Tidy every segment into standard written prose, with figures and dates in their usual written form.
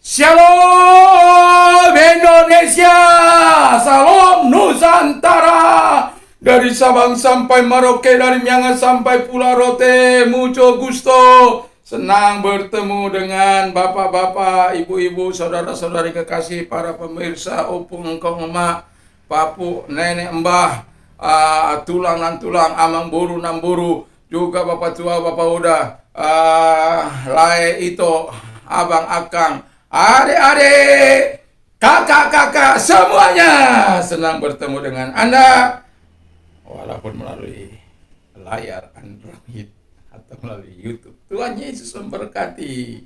Shalom Indonesia, salam Nusantara. Dari Sabang sampai Merauke, dari Miangas sampai Pulau Rote, mucho gusto. Senang bertemu dengan bapak-bapak, ibu-ibu, saudara-saudari kekasih, para pemirsa, opung, engkong, emak, papu, nenek, mbah, tulang nan tulang, amang buru, namburu, juga bapak tua, bapak udah, lae itu, abang akang, adik-adik, kakak-kakak, semuanya senang bertemu dengan Anda, walaupun melalui layar Android atau melalui YouTube. Tuhan Yesus memberkati.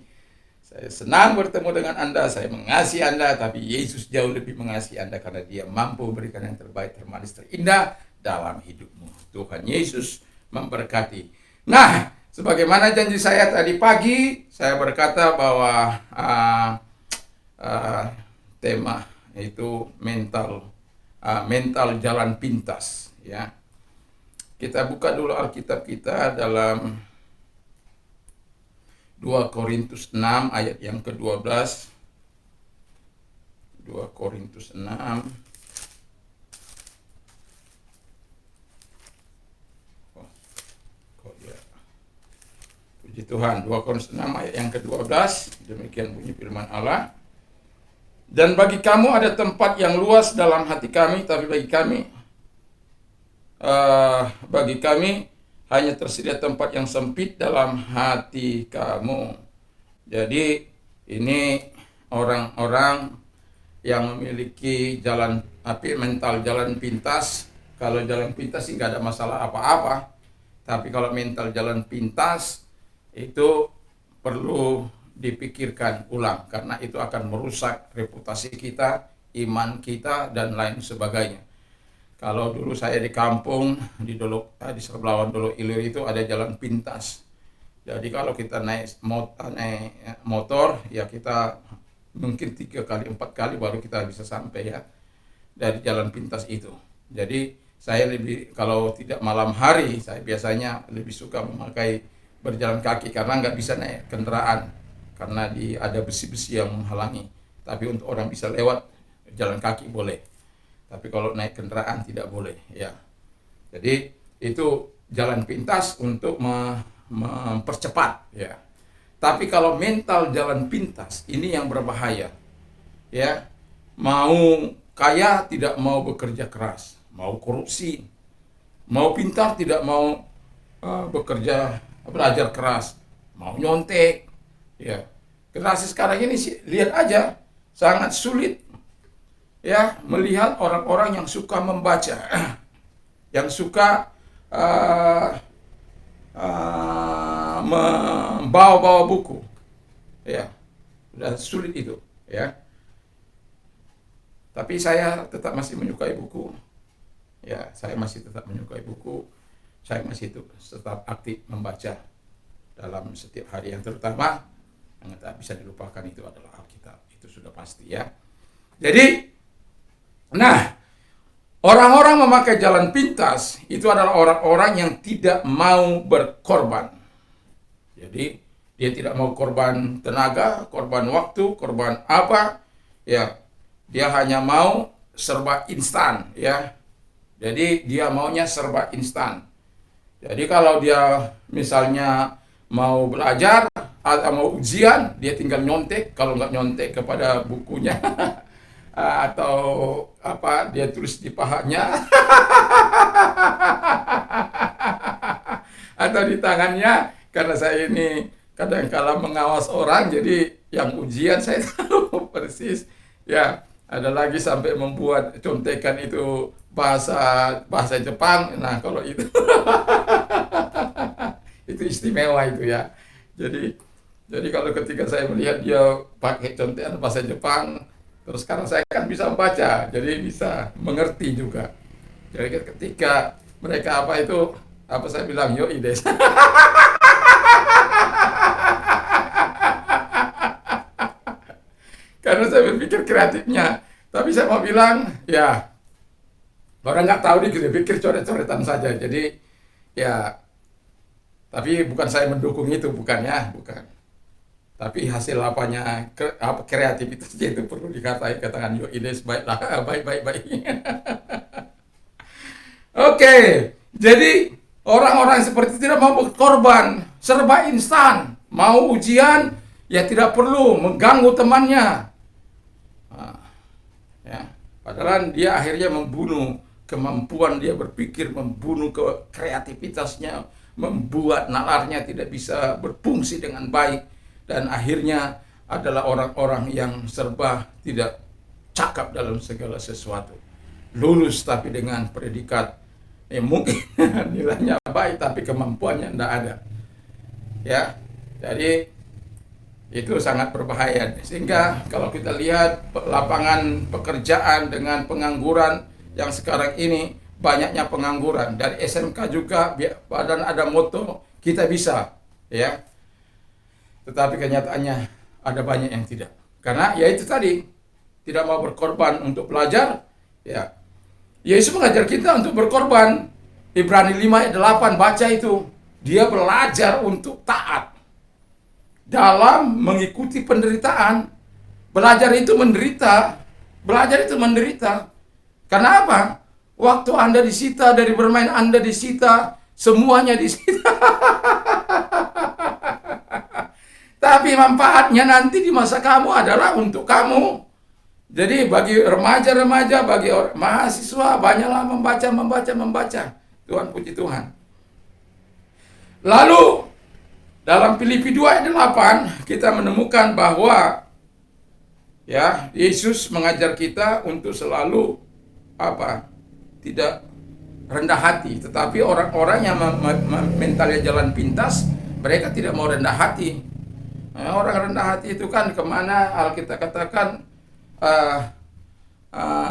Saya senang bertemu dengan Anda, saya mengasihi Anda, tapi Yesus jauh lebih mengasihi Anda karena Dia mampu memberikan yang terbaik, termanis, terindah dalam hidupmu. Tuhan Yesus memberkati. Nah, sebagaimana janji saya tadi pagi, saya berkata bahwa tema itu mental jalan pintas, ya. Kita buka dulu Alkitab kita dalam 2 Korintus 6 ayat yang ke-12. 2 Korintus 6 Puji Tuhan, 2 Korintus 6 ayat yang ke-12. Demikian bunyi firman Allah. Dan bagi kamu ada tempat yang luas dalam hati kami, tapi bagi kami hanya tersedia tempat yang sempit dalam hati kamu. Jadi ini orang-orang yang memiliki mental jalan pintas. Kalau jalan pintas sih nggak ada masalah apa-apa. Tapi kalau mental jalan pintas itu perlu dipikirkan ulang, karena itu akan merusak reputasi kita, iman kita, dan lain sebagainya. Kalau dulu saya di kampung di Sebelawan Dolo Ilir itu ada jalan pintas. Jadi kalau kita naik motor ya kita mungkin 3 kali 4 kali baru kita bisa sampai ya dari jalan pintas itu. Jadi saya kalau tidak malam hari, saya biasanya lebih suka memakai berjalan kaki karena nggak bisa naik kendaraan karena ada besi-besi yang menghalangi. Tapi untuk orang bisa lewat jalan kaki boleh. Tapi kalau naik kendaraan tidak boleh, ya. Jadi itu jalan pintas untuk mempercepat, ya. Tapi kalau mental jalan pintas ini yang berbahaya, ya. Mau kaya tidak mau bekerja keras, mau korupsi, mau pintar tidak mau belajar keras, mau nyontek, ya. Generasi sekarang ini lihat aja sangat sulit, ya, melihat orang-orang yang suka membaca, yang suka membawa-bawa buku, ya, sudah sulit itu, ya. Tapi saya tetap masih menyukai buku, ya, saya masih tetap menyukai buku, saya masih tetap aktif membaca dalam setiap hari, yang terutama yang tak bisa dilupakan itu adalah Alkitab, itu sudah pasti, ya. Jadi, nah, orang-orang memakai jalan pintas itu adalah orang-orang yang tidak mau berkorban. Jadi, dia tidak mau korban tenaga, korban waktu, korban apa, ya. Dia hanya mau serba instan, ya. Jadi, dia maunya serba instan. Jadi, kalau dia misalnya mau belajar atau mau ujian, dia tinggal nyontek. Kalau nggak nyontek kepada bukunya atau apa, dia tulis di pahanya atau di tangannya. Karena saya ini kadang-kala mengawas orang, jadi yang ujian saya tahu persis, ya. Ada lagi sampai membuat contekan itu bahasa Jepang. Nah, kalau itu itu istimewa itu, ya. Jadi kalau ketika saya melihat dia pakai contekan bahasa Jepang, terus sekarang saya kan bisa membaca, jadi bisa mengerti juga. Jadi ketika mereka apa saya bilang, yo ides. Karena saya berpikir kreatifnya. Tapi saya mau bilang, ya, orang nggak tahu dia pikir coret-coretan saja. Jadi, ya, tapi bukan saya mendukung itu, bukan, ya, bukan. Tapi hasil apanya, kreativitasnya itu perlu katakan, yo Ines, baiklah, baik, baik, baik. Oke, jadi orang-orang seperti itu tidak mau berkorban, serba instan, mau ujian, ya tidak perlu mengganggu temannya. Nah, ya, padahal dia akhirnya membunuh kemampuan dia berpikir, membunuh kreativitasnya, membuat nalarnya tidak bisa berfungsi dengan baik, dan akhirnya adalah orang-orang yang serba tidak cakap dalam segala sesuatu. Lulus tapi dengan predikat mungkin nilainya baik tapi kemampuannya tidak ada. Ya, jadi itu sangat berbahaya. Sehingga kalau kita lihat lapangan pekerjaan dengan pengangguran yang sekarang ini, banyaknya pengangguran. Dari SMK juga badan ada moto kita bisa, ya. Tetapi kenyataannya ada banyak yang tidak. Karena ya itu tadi, tidak mau berkorban untuk belajar, ya. Yesus mengajar kita untuk berkorban. Ibrani 5 ayat 8, baca itu. Dia belajar untuk taat dalam mengikuti penderitaan. Belajar itu menderita. Belajar itu menderita. Karena apa? Waktu Anda disita, dari bermain Anda disita, semuanya disita. Tapi manfaatnya nanti di masa kamu adalah untuk kamu. Jadi bagi remaja-remaja, bagi mahasiswa, banyaklah membaca. Tuhan, puji Tuhan. Lalu dalam Filipi 2 ayat 8 kita menemukan bahwa ya Yesus mengajar kita untuk selalu tidak rendah hati. Tetapi orang-orang yang mentalnya jalan pintas, mereka tidak mau rendah hati. Nah, orang rendah hati itu kan kemana Alkitab katakan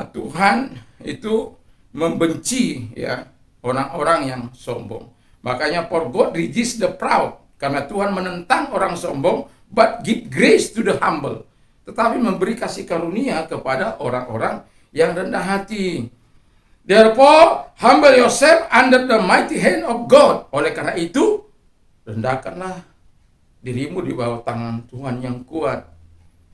Tuhan itu membenci ya orang-orang yang sombong. Makanya for God resists the proud, karena Tuhan menentang orang sombong, but give grace to the humble. Tetapi memberi kasih karunia kepada orang-orang yang rendah hati. Therefore, humble yourself under the mighty hand of God. Oleh karena itu, rendahkanlah dirimu di bawah tangan Tuhan yang kuat,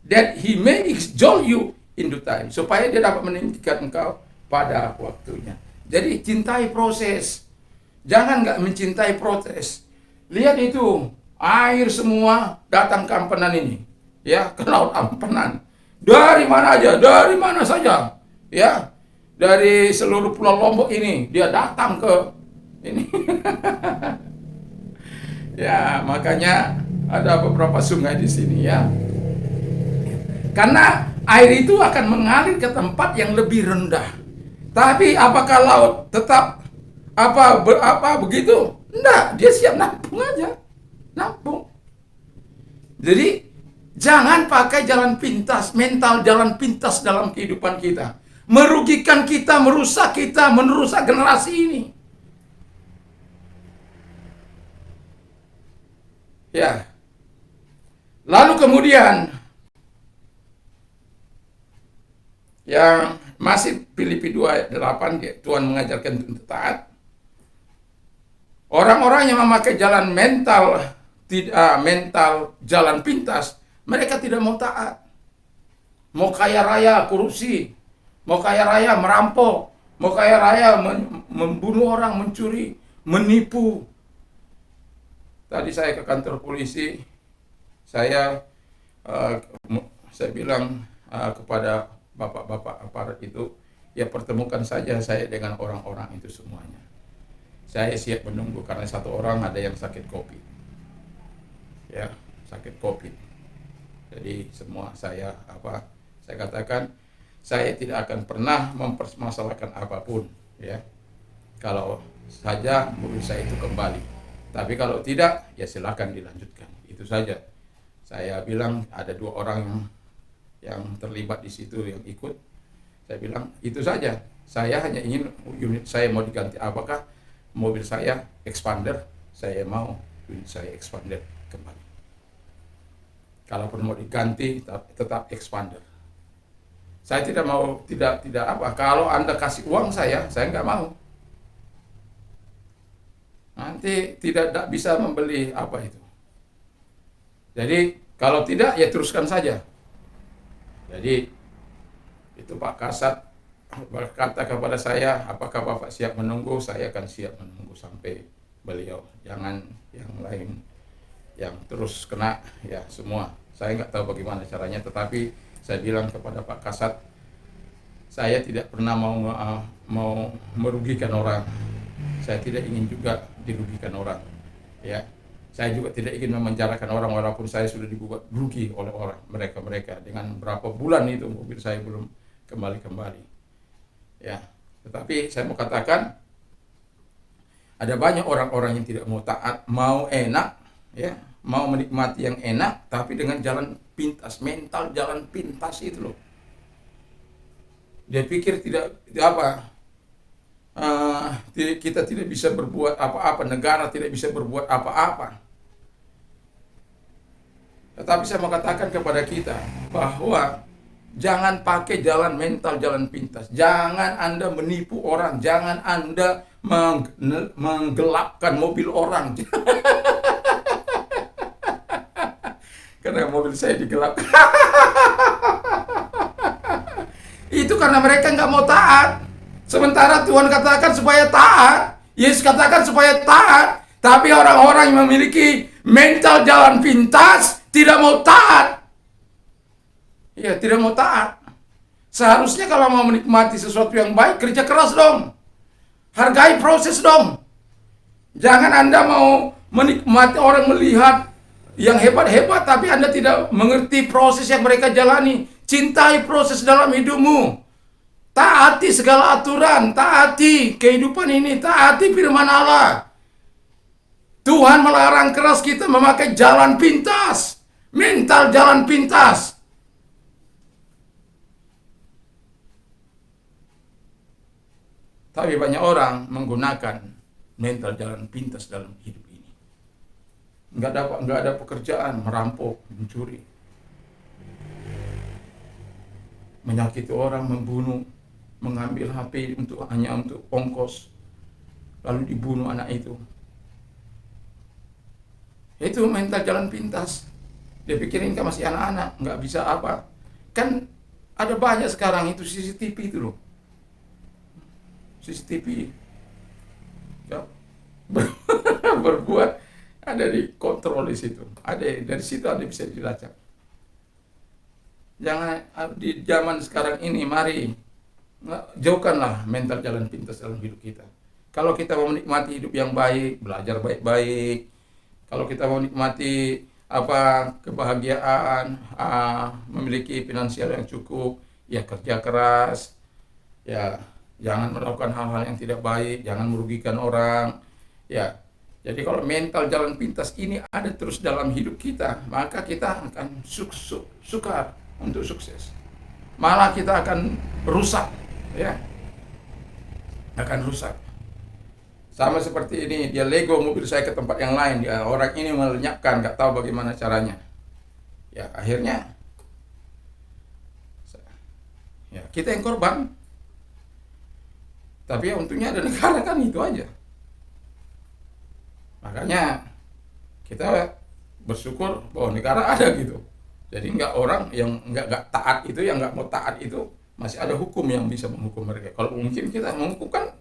that He may exalt you in due time, supaya Dia dapat meninggikan engkau pada waktunya. Jadi cintai proses, jangan nggak mencintai proses. Lihat itu, air semua datang ke Ampenan ini, ya, ke Laut Ampenan. Dari mana aja, dari mana saja, ya, dari seluruh Pulau Lombok ini dia datang ke ini. Ya, makanya ada beberapa sungai di sini, ya. Karena air itu akan mengalir ke tempat yang lebih rendah. Tapi apakah laut tetap begitu? Enggak, dia siap nampung aja. Nampung. Jadi jangan pakai jalan pintas, mental jalan pintas dalam kehidupan kita. Merugikan kita, merusak generasi ini. Ya. Lalu kemudian yang masih Filipi 2 ayat 8, Tuhan mengajarkan untuk taat. Orang-orang yang memakai jalan mental jalan pintas, mereka tidak mau taat. Mau kaya raya korupsi, mau kaya raya merampok, mau kaya raya membunuh orang, mencuri, menipu. Tadi saya ke kantor polisi, saya bilang kepada bapak-bapak aparat itu, ya pertemukan saja saya dengan orang-orang itu semuanya. Saya siap menunggu karena satu orang ada yang sakit COVID. Ya, sakit COVID. Jadi semua saya katakan, saya tidak akan pernah mempermasalahkan apapun, ya. Kalau saja mobil saya itu kembali. Tapi kalau tidak, ya silakan dilanjutkan. Itu saja. Saya bilang ada 2 orang yang terlibat di situ yang ikut. Saya bilang itu saja. Saya hanya ingin unit saya mau diganti. Apakah mobil saya expander? Saya mau unit saya expander kembali. Kalaupun mau diganti tetap expander. Saya tidak mau tidak kalau Anda kasih uang saya nggak mau. Nanti tidak bisa membeli apa itu. Jadi Kalau tidak, ya teruskan saja. Jadi itu Pak Kasat berkata kepada saya, apakah Bapak siap menunggu? Saya akan siap menunggu sampai beliau. Jangan yang lain yang terus kena ya semua. Saya nggak tahu bagaimana caranya, tetapi saya bilang kepada Pak Kasat, saya tidak pernah mau merugikan orang. Saya tidak ingin juga dirugikan orang. Ya, saya juga tidak ingin memenjarakan orang walaupun saya sudah dibuat rugi oleh orang mereka dengan berapa bulan itu mobil saya belum kembali. Ya, tetapi saya mau katakan ada banyak orang-orang yang tidak mau taat, mau enak, ya, mau menikmati yang enak, tapi dengan jalan pintas, mental jalan pintas itu loh. Dia pikir kita tidak bisa berbuat apa-apa, negara tidak bisa berbuat apa-apa. Tetapi saya mau katakan kepada kita bahwa jangan pakai jalan mental, jalan pintas. Jangan Anda menipu orang, jangan Anda menggelapkan mobil orang. Karena mobil saya digelapkan. Itu karena mereka nggak mau taat. Sementara Tuhan katakan supaya taat, Yesus katakan supaya taat, tapi orang-orang yang memiliki mental jalan pintas tidak mau taat. Ya, tidak mau taat. Seharusnya kalau mau menikmati sesuatu yang baik, kerja keras dong. Hargai proses dong. Jangan Anda mau menikmati orang melihat yang hebat-hebat, tapi Anda tidak mengerti proses yang mereka jalani. Cintai proses dalam hidupmu. Taati segala aturan, taati kehidupan ini, taati firman Allah. Tuhan melarang keras kita memakai jalan pintas, mental jalan pintas. Tapi banyak orang menggunakan mental jalan pintas dalam hidup ini. Nggak ada pekerjaan, merampok, mencuri, menyakiti orang, membunuh, mengambil HP hanya untuk ongkos, lalu dibunuh anak itu. Itu mental jalan pintas. Dia pikirin kan masih anak-anak, nggak bisa apa. Kan ada banyak sekarang itu CCTV itu loh. CCTV ya, berbuat ada di kontrol di situ. Ada dari situ ada bisa dilacak. Jangan di zaman sekarang ini, mari jauhkanlah mental jalan pintas dalam hidup kita. Kalau kita mau menikmati hidup yang baik, belajar baik-baik. Kalau kita mau menikmati kebahagiaan, memiliki finansial yang cukup, ya kerja keras, ya jangan melakukan hal-hal yang tidak baik, jangan merugikan orang, ya. Jadi kalau mental jalan pintas ini ada terus dalam hidup kita, maka kita akan sukar untuk sukses. Malah kita akan rusak, ya. Akan rusak. Sama seperti ini, dia lego mobil saya ke tempat yang lain, orang ini melenyapkan, nggak tahu bagaimana caranya. Ya, akhirnya ya kita yang korban. Tapi ya untungnya ada negara kan, itu aja. Makanya kita bersyukur bahwa negara ada gitu. Jadi nggak orang yang nggak taat itu, yang nggak mau taat itu, masih ada hukum yang bisa menghukum mereka. Kalau mungkin kita menghukum kan,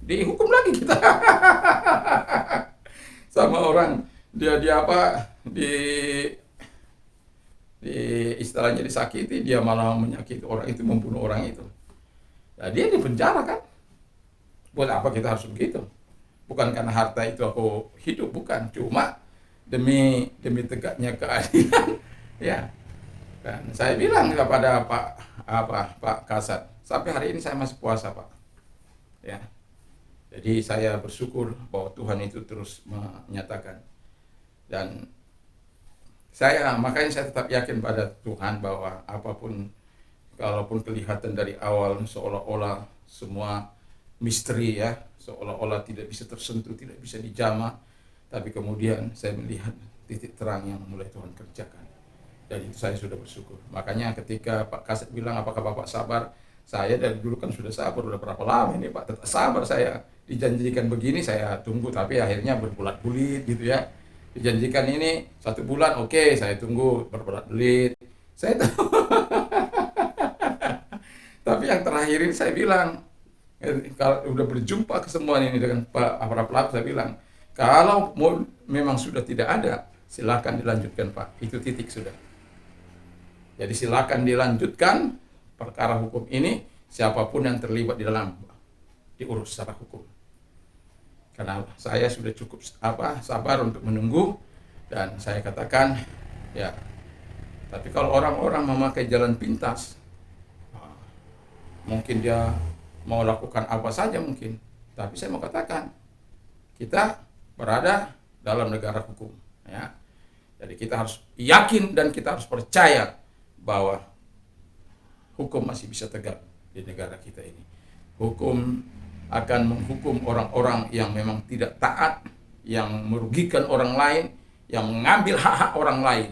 dihukum lagi kita. Sama orang dia di istilahnya disakiti, dia malah menyakiti orang itu, membunuh orang itu. Nah, dia di penjara kan. Buat apa kita harus begitu? Bukan karena harta itu aku hidup, bukan. Cuma demi tegaknya keadilan. Ya. Dan saya bilang kepada Pak Kasat, sampai hari ini saya masih puasa, Pak. Ya. Jadi saya bersyukur bahwa Tuhan itu terus menyatakan. Dan makanya saya tetap yakin pada Tuhan bahwa apapun, kalaupun kelihatan dari awal seolah-olah semua misteri, ya, seolah-olah tidak bisa tersentuh, tidak bisa dijamah, tapi kemudian saya melihat titik terang yang mulai Tuhan kerjakan, dan itu saya sudah bersyukur. Makanya ketika Pak Kasat bilang, apakah Bapak sabar? Saya dari dulu kan sudah sabar, udah berapa lama ini Pak, tetap sabar saya. Dijanjikan begini saya tunggu, tapi akhirnya berbulat-bulit gitu ya. Dijanjikan ini 1 bulan, oke, saya tunggu berbelit-belit. Saya tahu. Tapi yang terakhir ini saya bilang, kalau udah berjumpa kesemuan ini dengan para pelaku, saya bilang, kalau mau memang sudah tidak ada, silakan dilanjutkan Pak. Itu titik sudah. Jadi silakan dilanjutkan perkara hukum ini, siapapun yang terlibat di dalam diurus secara hukum. Karena saya sudah cukup sabar untuk menunggu, dan saya katakan ya. Tapi kalau orang-orang memakai jalan pintas, mungkin dia mau lakukan apa saja mungkin. Tapi saya mau katakan, kita berada dalam negara hukum, ya. Jadi kita harus yakin dan kita harus percaya bahwa hukum masih bisa tegak di negara kita ini. Hukum akan menghukum orang-orang yang memang tidak taat, yang merugikan orang lain, yang mengambil hak-hak orang lain.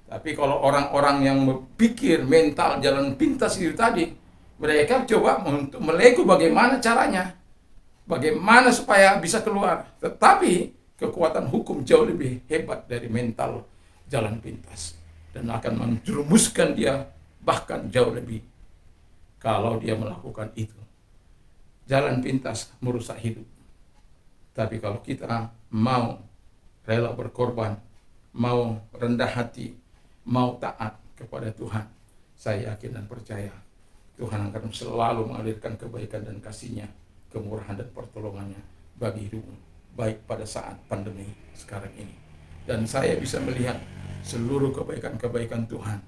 Tapi kalau orang-orang yang berpikir mental jalan pintas itu tadi, mereka coba untuk melego bagaimana caranya, bagaimana supaya bisa keluar. Tetapi kekuatan hukum jauh lebih hebat dari mental jalan pintas, dan akan menjerumuskan dia bahkan jauh lebih kalau dia melakukan itu. Jalan pintas merusak hidup. Tapi kalau kita mau rela berkorban, mau rendah hati, mau taat kepada Tuhan, saya yakin dan percaya Tuhan akan selalu mengalirkan kebaikan dan kasih-Nya, kemurahan dan pertolongannya bagi hidupmu, baik pada saat pandemi sekarang ini. Dan saya bisa melihat seluruh kebaikan-kebaikan Tuhan.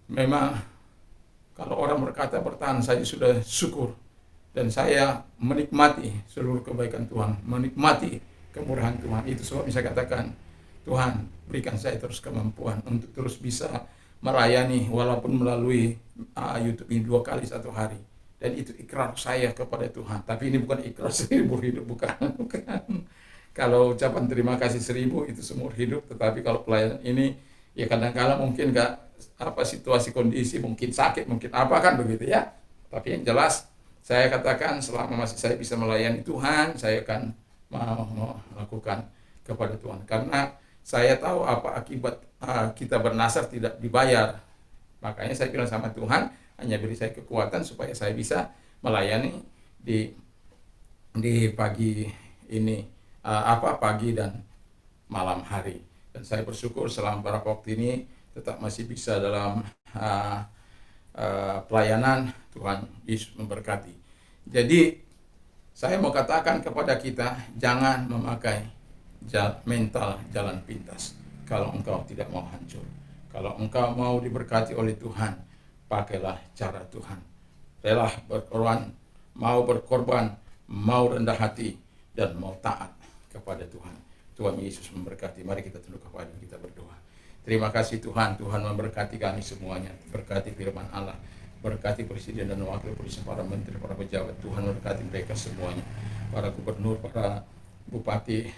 Memang kalau orang berkata bertahan, saya sudah syukur. Dan saya menikmati seluruh kebaikan Tuhan, menikmati kemurahan Tuhan. Itu sebab saya katakan, Tuhan berikan saya terus kemampuan untuk terus bisa melayani walaupun melalui YouTube ini 2 kali 1 hari. Dan itu ikrar saya kepada Tuhan. Tapi ini bukan ikrar 1000 hidup, bukan. Kalau ucapan terima kasih 1000 itu seumur hidup. Tetapi kalau pelayanan ini, ya kadang-kadang mungkin situasi kondisi, mungkin sakit, mungkin apa kan begitu ya. Tapi yang jelas, saya katakan selama masih saya bisa melayani Tuhan, saya akan mau melakukan kepada Tuhan. Karena saya tahu apa akibat kita bernasar tidak dibayar. Makanya saya bilang sama Tuhan, hanya beri saya kekuatan supaya saya bisa melayani di pagi ini, pagi dan malam hari. Dan saya bersyukur selama beberapa waktu ini tetap masih bisa dalam pelayanan. Tuhan Yesus memberkati. Jadi saya mau katakan kepada kita, jangan memakai mental jalan pintas kalau engkau tidak mau hancur. Kalau engkau mau diberkati oleh Tuhan, pakailah cara Tuhan. Rela berkorban, mau rendah hati, dan mau taat kepada Tuhan. Tuhan Yesus memberkati. Mari kita tunduk kepala kita berdoa. Terima kasih Tuhan. Tuhan memberkati kami semuanya. Berkati firman Allah. Berkati presiden dan wakil presiden, para menteri, para pejabat. Tuhan memberkati mereka semuanya. Para gubernur, para bupati,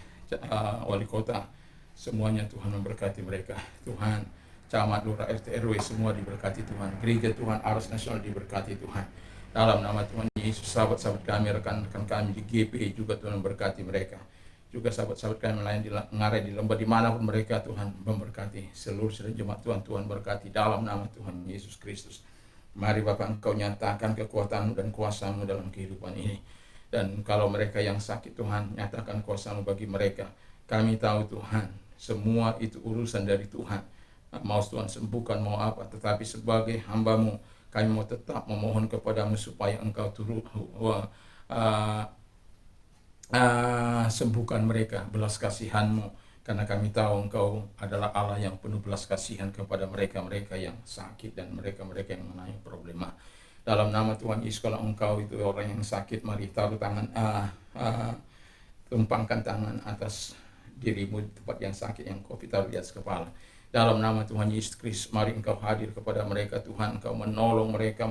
wali kota, semuanya Tuhan memberkati mereka. Tuhan, camat, lurah, RT, RW semua diberkati Tuhan. Gereja Tuhan, Aras Nasional diberkati Tuhan. Dalam nama Tuhan Yesus, sahabat-sahabat kami, rekan-rekan kami di GP juga Tuhan memberkati mereka. Juga sahabat-sahabat kami lain di Ngarai, di Lembah, dimanapun mereka, Tuhan memberkati. Seluruh jemaat Tuhan, Tuhan berkati dalam nama Tuhan Yesus Kristus. Mari Bapa, Engkau nyatakan kekuatan-Mu dan kuasa-Mu dalam kehidupan ini. Dan kalau mereka yang sakit, Tuhan, nyatakan kuasa-Mu bagi mereka. Kami tahu Tuhan, semua itu urusan dari Tuhan. Mau Tuhan sembuhkan, mau apa, tetapi sebagai hamba-Mu, kami mau tetap memohon kepada-Mu supaya Engkau turut sembuhkan mereka, belas kasihan-Mu. Karena kami tahu Engkau adalah Allah yang penuh belas kasihan kepada mereka-mereka yang sakit dan mereka-mereka yang mengalami problema. Dalam nama Tuhan Yesus, kalau Engkau itu orang yang sakit, mari taruh tangan, tumpangkan tangan atas dirimu di tempat yang sakit, yang Covid, taruh di atas kepala. Dalam nama Tuhan Yesus Kristus, mari Engkau hadir kepada mereka Tuhan. Engkau menolong mereka,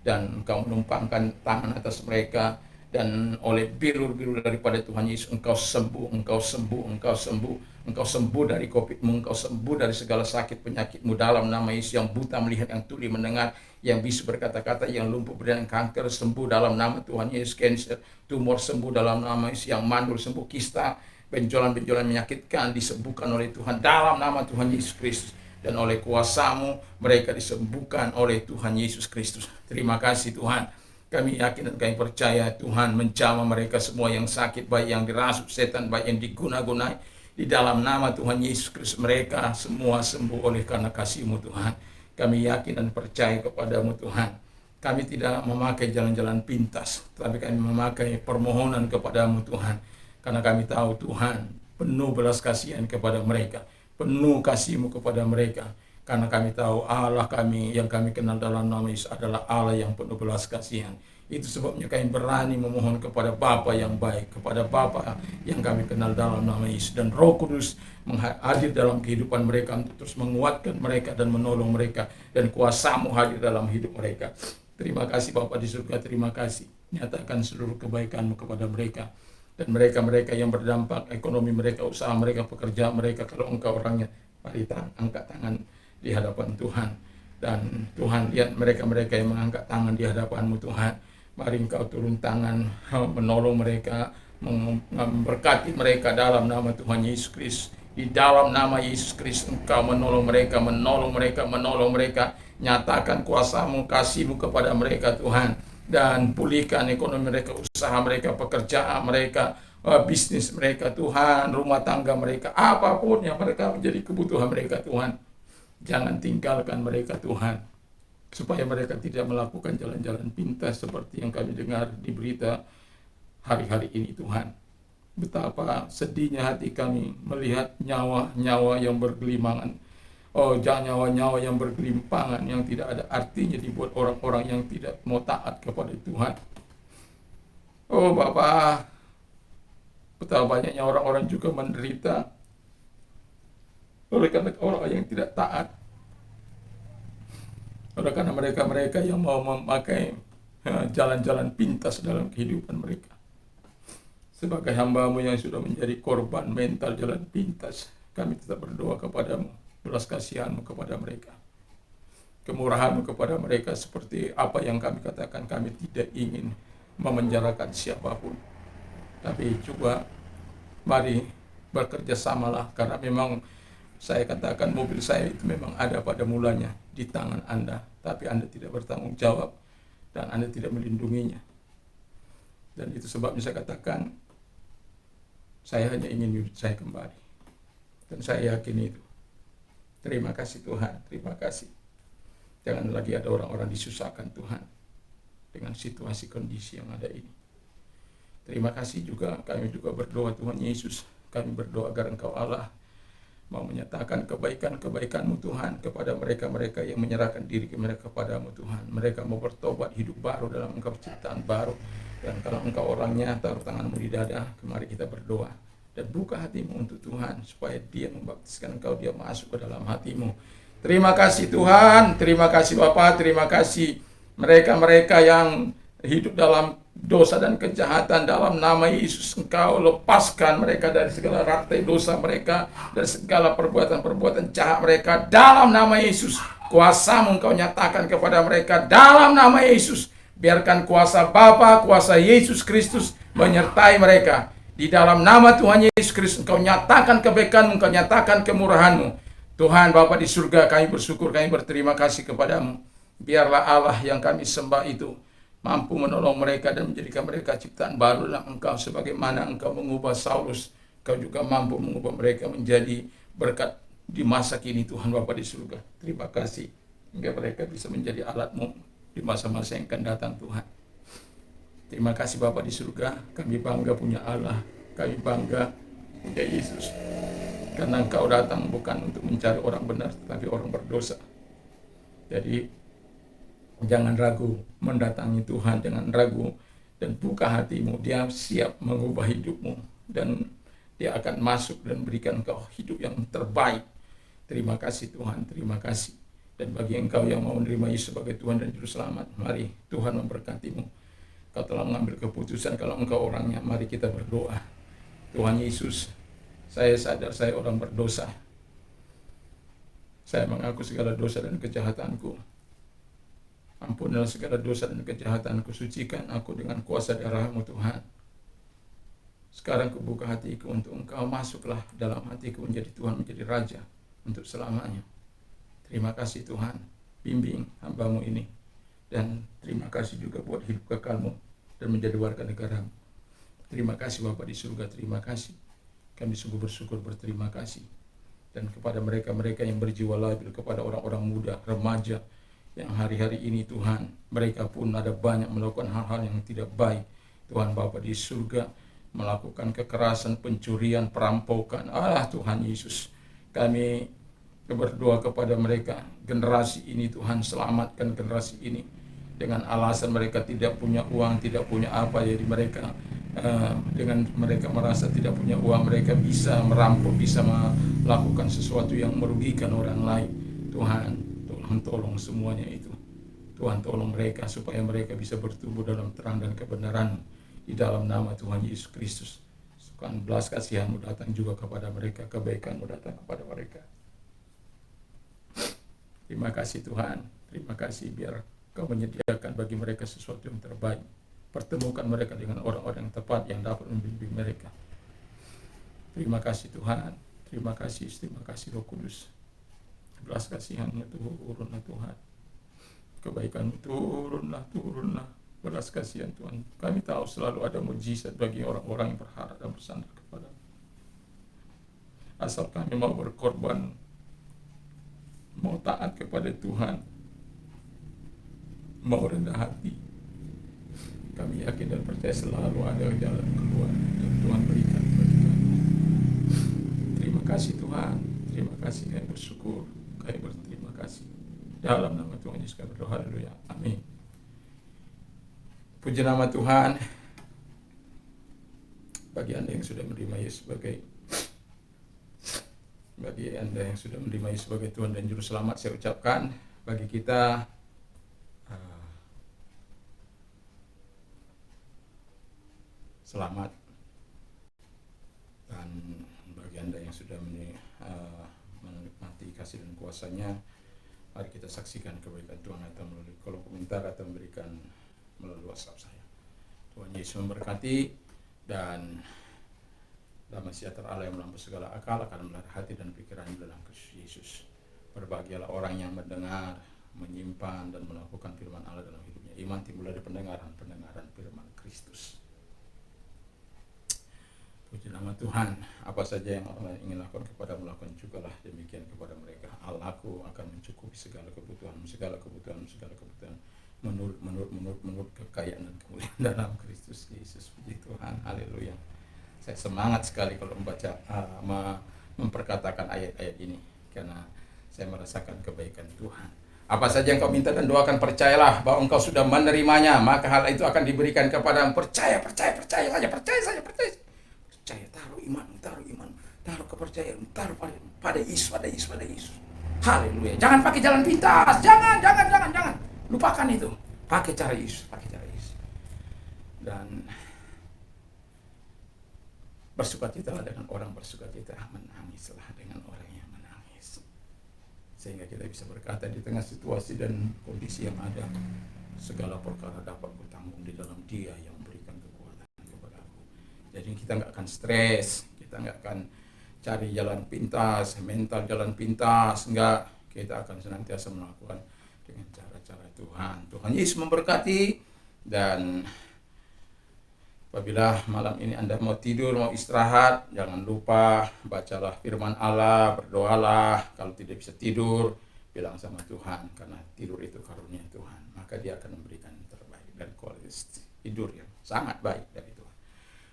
dan Engkau menumpangkan tangan atas mereka. Dan oleh bilur-bilur daripada Tuhan Yesus, Engkau sembuh dari COVID-mu, Engkau sembuh dari segala sakit penyakitmu dalam nama Yesus. Yang buta melihat, yang tuli mendengar, yang bisu berkata-kata, yang lumpuh berdiri, kanker sembuh dalam nama Tuhan Yesus. Cancer, tumor sembuh dalam nama Yesus. Yang mandul sembuh, kista benjolan-benjolan menyakitkan disembuhkan oleh Tuhan dalam nama Tuhan Yesus Kristus. Dan oleh kuasa-Mu mereka disembuhkan oleh Tuhan Yesus Kristus. Terima kasih Tuhan. Kami yakin dan kami percaya Tuhan menjamah mereka semua yang sakit, baik yang dirasuk setan, baik yang diguna-gunai. Di dalam nama Tuhan Yesus Kristus mereka semua sembuh oleh karena kasih-Mu Tuhan. Kami yakin dan percaya kepada-Mu Tuhan. Kami tidak memakai jalan-jalan pintas, tapi kami memakai permohonan kepada-Mu Tuhan. Karena kami tahu Tuhan penuh belas kasihan kepada mereka, penuh kasih-Mu kepada mereka. Karena kami tahu Allah kami yang kami kenal dalam nama Yesus adalah Allah yang penuh belas kasihan. Itu sebabnya kami berani memohon kepada Bapa yang baik, kepada Bapa yang kami kenal dalam nama Yesus. Dan Roh Kudus hadir dalam kehidupan mereka untuk terus menguatkan mereka dan menolong mereka. Dan kuasa-Mu hadir dalam hidup mereka. Terima kasih Bapa di surga, terima kasih. Nyatakan seluruh kebaikan-Mu kepada mereka. Dan mereka-mereka yang berdampak, ekonomi mereka, usaha mereka, pekerjaan mereka, kalau Engkau orangnya, mari angkat tangan di hadapan Tuhan. Dan Tuhan lihat mereka-mereka yang mengangkat tangan di hadapan-Mu Tuhan. Mari Engkau turun tangan, menolong mereka, memberkati mereka dalam nama Tuhan Yesus Kristus. Di dalam nama Yesus Kristus Engkau menolong mereka, menolong mereka, menolong mereka. Nyatakan kuasa-Mu, kasih-Mu kepada mereka Tuhan. Dan pulihkan ekonomi mereka, usaha mereka, pekerjaan mereka, bisnis mereka Tuhan, rumah tangga mereka, apapun yang mereka menjadi kebutuhan mereka Tuhan. Jangan tinggalkan mereka Tuhan, supaya mereka tidak melakukan jalan-jalan pintas seperti yang kami dengar di berita hari-hari ini Tuhan. Betapa sedihnya hati kami melihat nyawa-nyawa yang bergelimangan. Oh, nyawa-nyawa yang bergelimpangan, yang tidak ada artinya dibuat orang-orang yang tidak mau taat kepada Tuhan. Oh Bapa, betapa banyaknya orang-orang juga menderita oleh karena orang yang tidak taat. Oleh karena mereka-mereka yang mau memakai jalan-jalan pintas dalam kehidupan mereka. Sebagai hamba-Mu yang sudah menjadi korban mental jalan pintas, kami tetap berdoa kepada-Mu. Belas kasihan-Mu kepada mereka, kemurahan-Mu kepada mereka, seperti apa yang kami katakan. Kami tidak ingin memenjarakan siapapun, tapi juga mari bekerja samalah, karena memang saya katakan mobil saya itu memang ada pada mulanya di tangan Anda, tapi Anda tidak bertanggung jawab dan Anda tidak melindunginya. Dan itu sebabnya saya katakan saya hanya ingin hidup saya kembali, dan saya yakin itu. Terima kasih Tuhan, terima kasih. Jangan lagi ada orang-orang disusahkan Tuhan dengan situasi kondisi yang ada ini. Terima kasih juga, kami juga berdoa Tuhan Yesus. Kami berdoa agar Engkau Allah mau menyatakan kebaikan-kebaikan-Mu Tuhan kepada mereka-mereka yang menyerahkan diri mereka kepada-Mu Tuhan. Mereka mau bertobat, hidup baru dalam Engkau, ciptaan baru. Dan kalau Engkau orangnya, taruh tangan-Mu di dada, mari kita berdoa. Dan buka hatimu untuk Tuhan, supaya Dia membaptiskan engkau, Dia masuk ke dalam hatimu. Terima kasih Tuhan, terima kasih Bapa, terima kasih mereka-mereka yang hidup dalam dosa dan kejahatan. Dalam nama Yesus Engkau lepaskan mereka dari segala rantai dosa mereka, dari segala perbuatan-perbuatan jahat mereka. Dalam nama Yesus, kuasa-Mu Engkau nyatakan kepada mereka. Dalam nama Yesus, biarkan kuasa Bapa, kuasa Yesus Kristus menyertai mereka. Di dalam nama Tuhan Yesus Kristus Engkau nyatakan kebaikan-Mu, Engkau nyatakan kemurahan-Mu. Tuhan Bapa di surga, kami bersyukur, kami berterima kasih kepada-Mu. Biarlah Allah yang kami sembah itu mampu menolong mereka dan menjadikan mereka ciptaan baru dalam Engkau. Sebagaimana Engkau mengubah Saulus, Engkau juga mampu mengubah mereka menjadi berkat di masa kini Tuhan Bapa di surga. Terima kasih hingga mereka bisa menjadi alat-Mu di masa-masa yang akan datang Tuhan. Terima kasih Bapa di surga, kami bangga punya Allah, kami bangga punya Yesus. Karena Engkau datang bukan untuk mencari orang benar, tetapi orang berdosa. Jadi jangan ragu mendatangi Tuhan, jangan ragu dan buka hatimu. Dia siap mengubah hidupmu dan Dia akan masuk dan berikan engkau hidup yang terbaik. Terima kasih Tuhan, terima kasih. Dan bagi engkau yang mau menerima Yesus sebagai Tuhan dan Juru Selamat, mari Tuhan memberkatimu. Kau telah mengambil keputusan, kalau engkau orangnya, mari kita berdoa. Tuhan Yesus, saya sadar saya orang berdosa. Saya mengaku segala dosa dan kejahatanku. Ampunilah segala dosa dan kejahatanku, sucikan aku dengan kuasa darah-Mu Tuhan. Sekarang kubuka hatiku untuk Engkau, masuklah dalam hatiku menjadi Tuhan, menjadi Raja untuk selamanya. Terima kasih Tuhan, bimbing hamba-Mu ini. Dan terima kasih juga buat hidup kekalmu dan menjadi warga negara-Mu. Terima kasih Bapa di surga, terima kasih. Kami sungguh bersyukur, berterima kasih. Dan kepada mereka-mereka yang berjiwa labil, kepada orang-orang muda, remaja, yang hari-hari ini Tuhan, mereka pun ada banyak melakukan hal-hal yang tidak baik. Tuhan Bapa di surga, melakukan kekerasan, pencurian, perampokan. Tuhan Yesus, kami berdoa kepada mereka, generasi ini Tuhan, selamatkan generasi ini. Dengan alasan mereka tidak punya uang, tidak punya apa, jadi mereka dengan mereka merasa tidak punya uang, mereka bisa merampok, bisa melakukan sesuatu yang merugikan orang lain. Tuhan, tolong semuanya itu. Tuhan, tolong mereka supaya mereka bisa bertumbuh dalam terang dan kebenaran di dalam nama Tuhan Yesus Kristus. Tuhan, belas kasihan-Mu datang juga kepada mereka, kebaikan-Mu datang kepada mereka. Terima kasih Tuhan, terima kasih biar Kau menyediakan bagi mereka sesuatu yang terbaik. Pertemukan mereka dengan orang-orang yang tepat yang dapat membimbing mereka. Terima kasih Tuhan, terima kasih Roh Kudus. Belas kasihan-Mu turunlah Tuhan. Kebaikan-Mu turunlah. Belas kasihan Tuhan. Kami tahu selalu ada mujizat bagi orang-orang yang berharap dan bersandar kepada-Mu. Asal kami mau berkorban, mau taat kepada Tuhan, mau rendah hati, kami yakin dan percaya selalu ada jalan keluar yang Tuhan berikan bagi kami. Terima kasih Tuhan, terima kasih, kami bersyukur, kami berterima kasih. Dalam nama Tuhan Yesus kami berdoa, haleluya, amin. Puji nama Tuhan. Bagi Anda yang sudah menerima Yesus sebagai Tuhan dan Juru Selamat, saya ucapkan, bagi kita selamat. Dan bagi Anda yang sudah menikmati kasih dan kuasa-Nya, mari kita saksikan kebaikan Tuhan atau melalui kolom komentar atau memberikan melalui WhatsApp saya. Tuhan Yesus memberkati, dan damai sejahtera Allah yang melampaui segala akal akan melahirkan hati dan pikiran dalam Kristus Yesus. Berbahagialah orang yang mendengar, menyimpan dan melakukan firman Allah dalam hidupnya. Iman timbul dari pendengaran firman Kristus. Puji nama Tuhan. Apa saja yang orang ingin lakukan kepada melakukan jugalah demikian kepada mereka. Allahku akan mencukupi segala kebutuhan menurut kekayaan dan kemuliaan dalam Kristus Yesus. Puji Tuhan, haleluya. Saya semangat sekali kalau memperkatakan ayat-ayat ini, karena saya merasakan kebaikan Tuhan. Apa saja yang kau minta dan doakan, percayalah bahwa engkau sudah menerimanya, maka hal itu akan diberikan kepadamu. Percaya saja. Taruh iman, taruh kepercayaan, taruh pada Yesus. Haleluya. Jangan pakai jalan pintas, jangan. Lupakan itu. Pakai cara Yesus. Dan bersukacitalah dengan orang bersukacita, menangislah dengan orang yang menangis. Sehingga kita bisa berkata di tengah situasi dan kondisi yang ada, segala perkara dapat kutanggung di dalam Dia yang memberikan kekuatan kepada aku. Jadi kita nggak akan stres, kita nggak akan cari jalan pintas, mental jalan pintas, enggak. Kita akan senantiasa melakukan dengan cara-cara Tuhan. Tuhan Yesus memberkati. Dan apabila malam ini Anda mau tidur, mau istirahat, jangan lupa bacalah firman Allah, berdoalah. Kalau tidak bisa tidur, bilang sama Tuhan, karena tidur itu karunia Tuhan. Maka Dia akan memberikan yang terbaik dan kualitas tidur yang sangat baik dari Tuhan.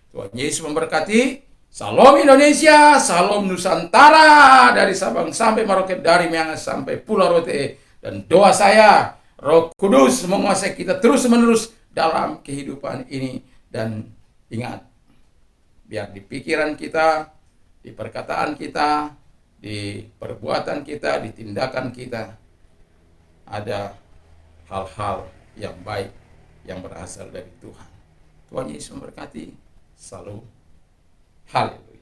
Tuhan Yesus memberkati. Salam Indonesia, salam Nusantara, dari Sabang sampai Merauke, dari Miangas sampai Pulau Rote. Dan doa saya, Roh Kudus menguasai kita terus-menerus dalam kehidupan ini. Dan ingat, biar di pikiran kita, di perkataan kita, di perbuatan kita, di tindakan kita, ada hal-hal yang baik yang berasal dari Tuhan. Tuhan Yesus memberkati. Salam. Haleluya.